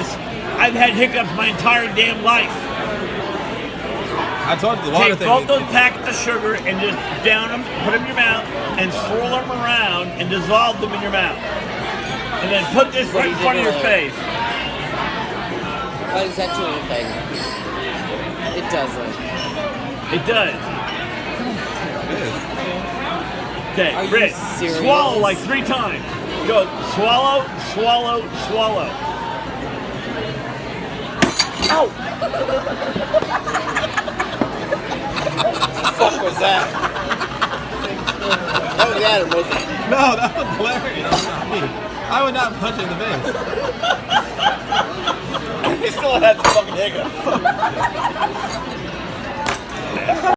this. I've had hiccups my entire damn life. I told you the water Take thing. both those packets of sugar and just down them, put them in your mouth, and swirl them around and dissolve them in your mouth. And then put this right in front of your face. Why does that do anything? It doesn't. It does. Okay, Are you Rick, serious? swallow like 3 times. Go, swallow, swallow, swallow. Ow! What the fuck was that? That was Adam, wasn't it? No, that was hilarious. I would not punch it in the face. He still had the fucking hiccup.